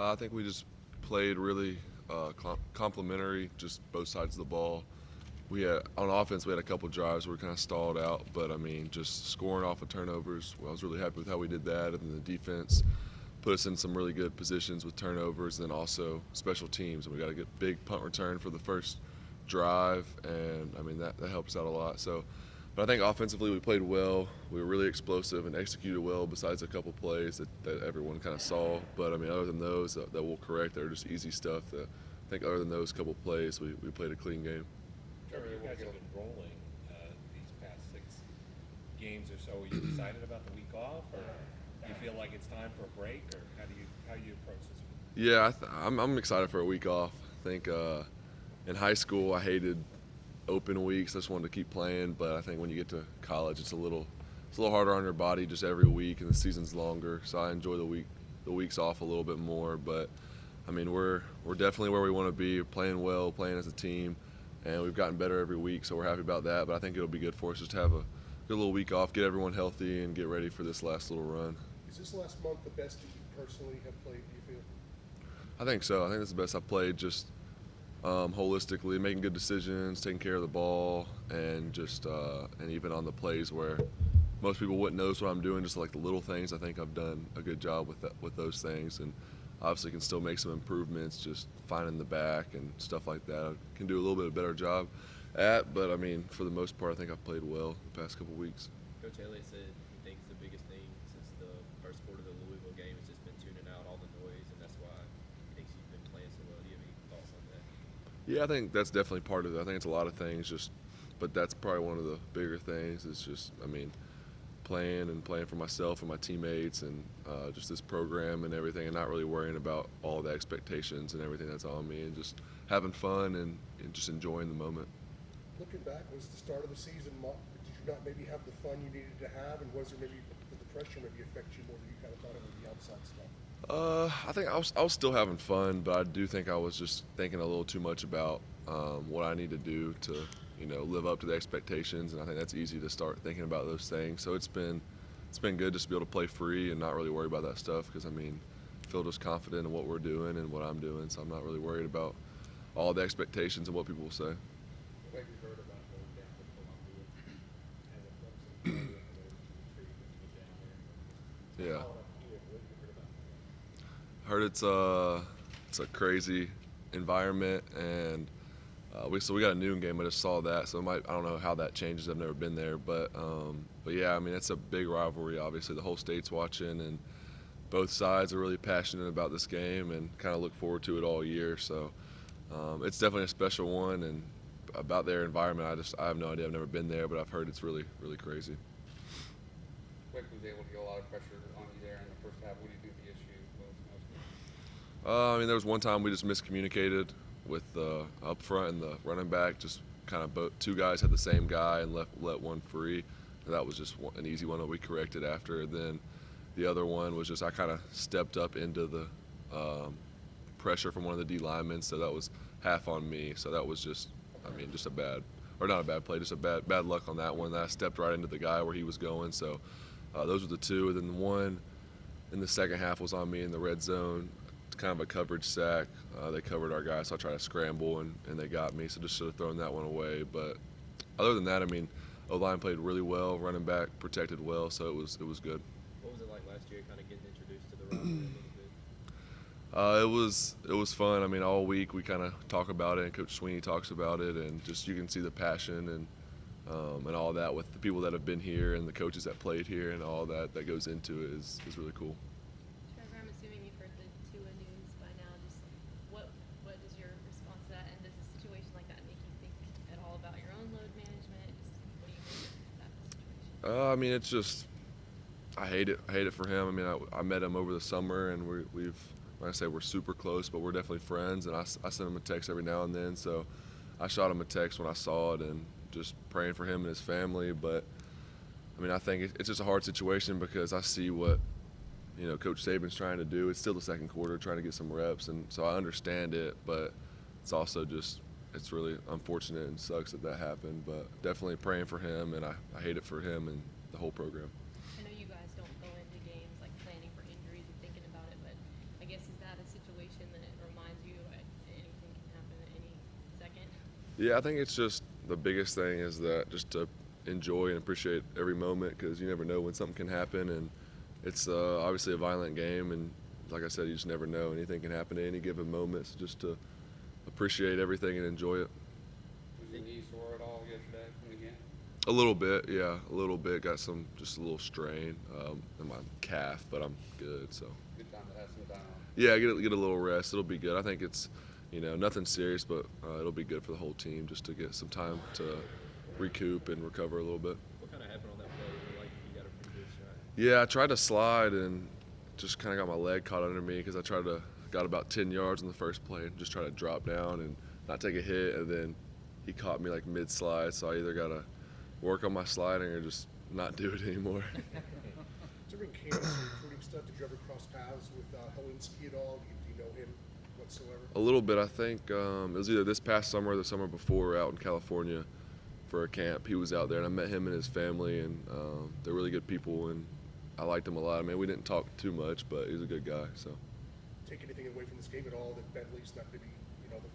I think we just played really complimentary, just both sides of the ball. We had on offense, we had a couple drives where we kind of stalled out, but I mean, just scoring off of turnovers. Well, I was really happy with how we did that, and then the defense put us in some really good positions with turnovers, and then also special teams. And we got a good big punt return for the first drive, and I mean that helps out a lot. So, but I think offensively we played well. We were really explosive and executed well. Besides a couple plays that everyone kind of saw, but I mean other than those that we'll correct, they're just easy stuff. That I think other than those couple plays, we played a clean game. Trevor, you guys have been rolling these past 6 games or so. Are you excited about the week off, or do you feel like it's time for a break, or how do you approach this week? Yeah, I'm excited for a week off. I think in high school I hated open weeks. I just wanted to keep playing, but I think when you get to college, it's a little harder on your body just every week, and the season's longer. So I enjoy the weeks off a little bit more. But I mean, we're definitely where we want to be. We're playing well, playing as a team, and we've gotten better every week. So we're happy about that. But I think it'll be good for us just to have a good little week off, get everyone healthy, and get ready for this last little run. Is this last month the best that you personally have played, do you feel? I think so. I think it's the best I've played, just holistically, making good decisions, taking care of the ball, and just and even on the plays where most people wouldn't notice what I'm doing, just like the little things. I think I've done a good job with those things, and obviously can still make some improvements, just finding the back and stuff like that. I can do a little bit better job at, but I mean, for the most part, I think I've played well the past couple weeks. Coach Elliott said he thinks the biggest thing since the first quarter of the Louisville game has just been tuning out all the noise, and that's why he thinks you've been playing so well. Do you have any thoughts on that? Yeah, I think that's definitely part of it. I think it's a lot of things, but that's probably one of the bigger things. Is just, I mean, playing for myself and my teammates, and just this program and everything, and not really worrying about all the expectations and everything that's on me, and just having fun and just enjoying the moment. Looking back, was the start of the season, did you not maybe have the fun you needed to have, and was there maybe, did the pressure maybe affect you more than you kind of thought it would, the outside stuff? I think I was still having fun, but I do think I was just thinking a little too much about what I need to do to, live up to the expectations, and I think that's easy to start thinking about those things. So it's been good just to be able to play free and not really worry about that stuff, because I mean, I feel just confident in what we're doing and what I'm doing, so I'm not really worried about all the expectations and what people will say. What have you heard about going down to Columbia as a Clemson player and those intrigued when you get down there? Yeah. What have you heard about that? I heard it's a crazy environment, and we got a noon game. I just saw that, so I don't know how that changes. I've never been there, but yeah, I mean, it's a big rivalry. Obviously, the whole state's watching, and both sides are really passionate about this game and kind of look forward to it all year. So it's definitely a special one. And about their environment, I have no idea. I've never been there, but I've heard it's really, really crazy. Quick was able to get a lot of pressure on you there in the first half. What do you think the issue was mostly? I mean, there was one time we just miscommunicated with the up front and the running back. Just kind of two guys had the same guy and let one free. That was just an easy one that we corrected after. And then the other one was just I kind of stepped up into the pressure from one of the D linemen, so that was half on me. So that was just, I mean, just not a bad play, just a bad luck on that one. That I stepped right into the guy where he was going. So those were the two. And then the one in the second half was on me in the red zone. Kind of a coverage sack. They covered our guy, so I tried to scramble, and they got me. So just should have thrown that one away. But other than that, I mean, O-line played really well. Running back protected well, so it was good. What was it like last year, kind of getting introduced to the rivalry a little bit? It was fun. I mean, all week we kind of talk about it, and Coach Sweeney talks about it, and just you can see the passion and all that with the people that have been here and the coaches that played here, and all that goes into it is really cool. Trevor, I'm assuming you've heard the Tua news by now. Just what is your response to that? And does a situation like that make you think at all about your own load management? Just what do you think of that situation? I mean, it's just I hate it. I hate it for him. I mean, I met him over the summer, and we've like I say, we're super close, but we're definitely friends. And I send him a text every now and then. So I shot him a text when I saw it, and just praying for him and his family. But I mean, I think it's just a hard situation because I see what Coach Saban's trying to do. It's still the second quarter, trying to get some reps, and so I understand it. But it's also just it's really unfortunate and sucks that happened. But definitely praying for him, and I hate it for him and the whole program. I know you guys don't go into games like planning for injuries and thinking about it, but I guess is that a situation Yeah, I think it's just the biggest thing is that just to enjoy and appreciate every moment because you never know when something can happen, and it's obviously a violent game, and like I said, you just never know. Anything can happen at any given moment, so just to appreciate everything and enjoy it. Was your knee sore at all yesterday in the game? A little bit, yeah, a little bit. Got just a little strain in my calf, but I'm good, so. Good time to have some time off. Yeah, get a little rest. It'll be good. I think it's, nothing serious, but it'll be good for the whole team just to get some time to recoup and recover a little bit. What kind of happened on that play? It looked like you got a pretty good shot. Yeah, I tried to slide and just kind of got my leg caught under me because I got about 10 yards in the first play and just tried to drop down and not take a hit, and then he caught me like mid-slide, so I either got to work on my sliding or just not do it anymore. During camp, some recruiting stuff, did you ever cross paths with Helinski at all? Do you know him whatsoever? A little bit, I think. It was either this past summer or the summer before out in California for a camp. He was out there, and I met him and his family, and they're really good people, and I liked him a lot. I mean, we didn't talk too much, but he's a good guy. So. Take anything away from this game at all that Bentley's not going to be,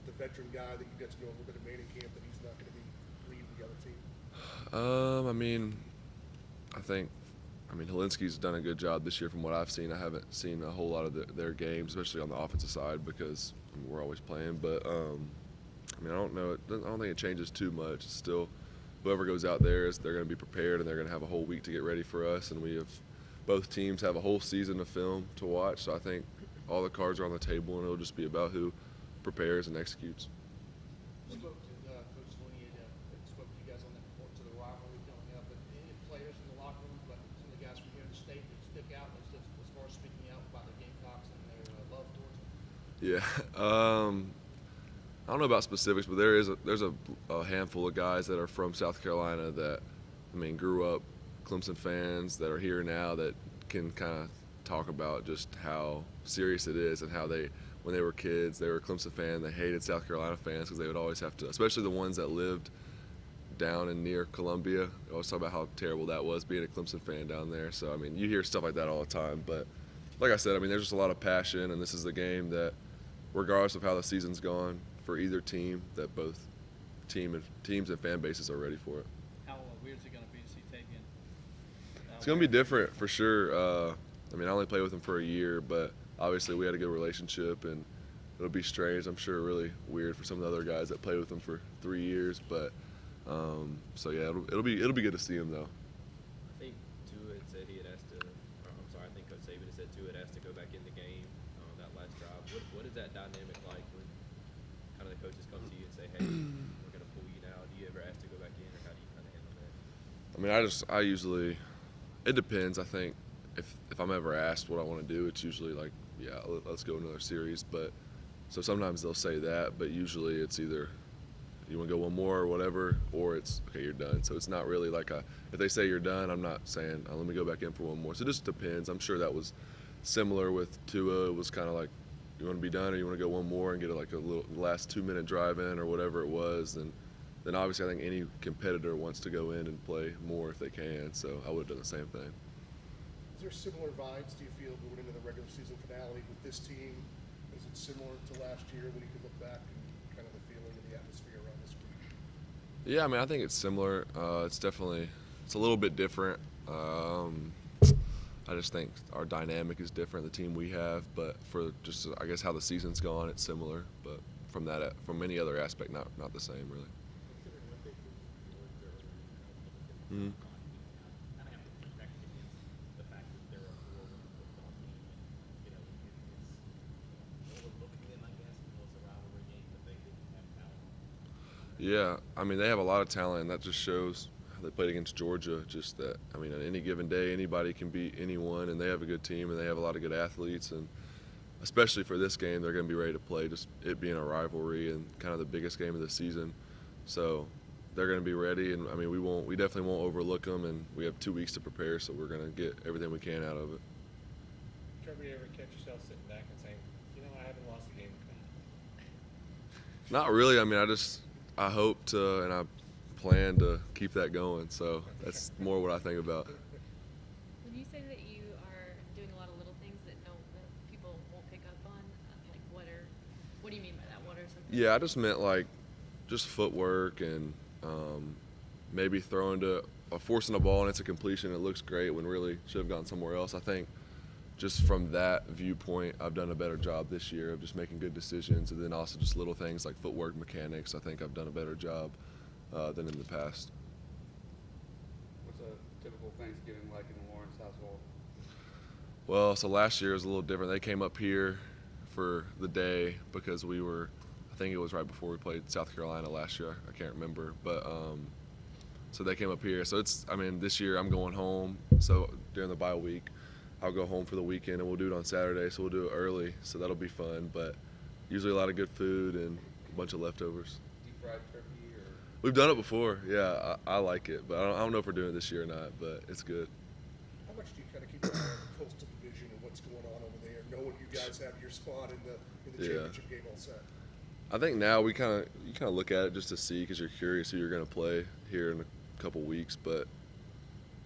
the veteran guy that you got to know a little bit of manning camp, that he's not going to be leading the other team? I mean, Helinski's done a good job this year from what I've seen. I haven't seen a whole lot of their games, especially on the offensive side, because we're always playing. But, I don't know. I don't think it changes too much. It's still, whoever goes out there, they're going to be prepared, and they're going to have a whole week to get ready for us. And both teams have a whole season of film to watch. So I think all the cards are on the table, and it'll just be about who prepares and executes. Spoke to Coach Sweeney and spoke to you guys on that report to the rivalry coming up. But any players in the locker room, but some of the guys from here in the state that stick out as far as speaking out about the Gamecocks and their love towards them? Yeah. I don't know about specifics, but there's a handful of guys that are from South Carolina that, grew up Clemson fans that are here now that can kind of talk about just how serious it is and how when they were kids, they were a Clemson fan. They hated South Carolina fans because they would always have to, especially the ones that lived down and near Columbia. They always talk about how terrible that was being a Clemson fan down there. So, you hear stuff like that all the time. But like I said, there's just a lot of passion, and this is the game that, regardless of how the season's gone for either team, that both teams and fan bases are ready for it. How weird is it going to be to see Tavian? It's going to be different for sure. I only played with him for a year, but obviously we had a good relationship, and it'll be strange. I'm sure really weird for some of the other guys that played with him for 3 years, but so yeah, it'll be good to see him though. I think Tua had said he had asked to, or I'm sorry, I think Coach Saban had said Tua had asked to go back in the game on that last drive. What is that dynamic like when kind of the coaches come to you and say, hey, we're going to pull you now? Do you ever ask to go back in, or how do you kind of handle that? I usually, it depends. I think if I'm ever asked what I want to do, it's usually like, yeah, let's go another series. But so sometimes they'll say that, but usually it's either you want to go one more or whatever, or it's okay, you're done. So it's not really like if they say you're done, I'm not saying let me go back in for one more. So it just depends. I'm sure that was similar with Tua. It was kind of like, you want to be done or you want to go one more and get a little last 2-minute drive in or whatever it was. And then obviously I think any competitor wants to go in and play more if they can. So I would have done the same thing. Is there similar vibes, do you feel, going into the regular season finale with this team? Is it similar to last year when you could look back and kind of the feeling and the atmosphere around this week? Yeah, I think it's similar. It's a little bit different. I just think our dynamic is different, the team we have, but for just, I guess, how the season's gone, it's similar. But from any other aspect, not the same, really. Mm-hmm. Yeah, they have a lot of talent, and that just shows how they played against Georgia. Just that, on any given day, anybody can beat anyone, and they have a good team, and they have a lot of good athletes, and especially for this game, they're going to be ready to play, just it being a rivalry and kind of the biggest game of the season. So they're going to be ready, and we definitely won't overlook them, and we have 2 weeks to prepare, so we're going to get everything we can out of it. Trevor, you ever catch yourself sitting back and saying, I haven't lost a game? Not really. I hope to, and I plan to keep that going. So that's more what I think about. When you say that you are doing a lot of little things that people won't pick up on, what do you mean by that? What are some? Yeah, I just meant just footwork and maybe throwing to forcing a ball and it's a completion. It looks great when really should have gone somewhere else. I think just from that viewpoint, I've done a better job this year of just making good decisions, and then also just little things like footwork, mechanics. I think I've done a better job than in the past. What's a typical Thanksgiving like in the Lawrence household? Well, so last year was a little different. They came up here for the day because I think it was right before we played South Carolina last year. I can't remember, but so they came up here. So this year I'm going home. So during the bye week, I'll go home for the weekend and we'll do it on Saturday. So we'll do it early. So that'll be fun. But usually a lot of good food and a bunch of leftovers. Deep fried turkey or? We've done it before. Yeah, I like it, but I don't know if we're doing it this year or not. But it's good. How much do you kind of keep an eye on the Coastal Division and what's going on over there, knowing you guys have your spot in the Yeah. championship game all set? I think now you kind of look at it just to see because you're curious who you're going to play here in a couple weeks. But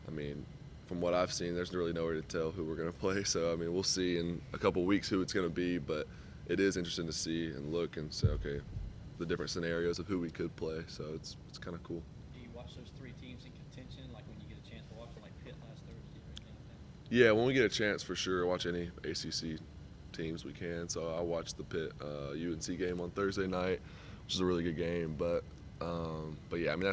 I mean, from what I've seen, there's really nowhere to tell who we're going to play. So I mean, we'll see in a couple weeks who it's going to be. But it is interesting to see and look and say, okay, the different scenarios of who we could play. So it's kind of cool. Do you watch those three teams in contention, like when you get a chance to watch them, like Pitt last Thursday or anything like that? Yeah, when we get a chance, for sure, watch any ACC teams we can. So I watched the Pitt UNC game on Thursday night, which is a really good game. But yeah, I mean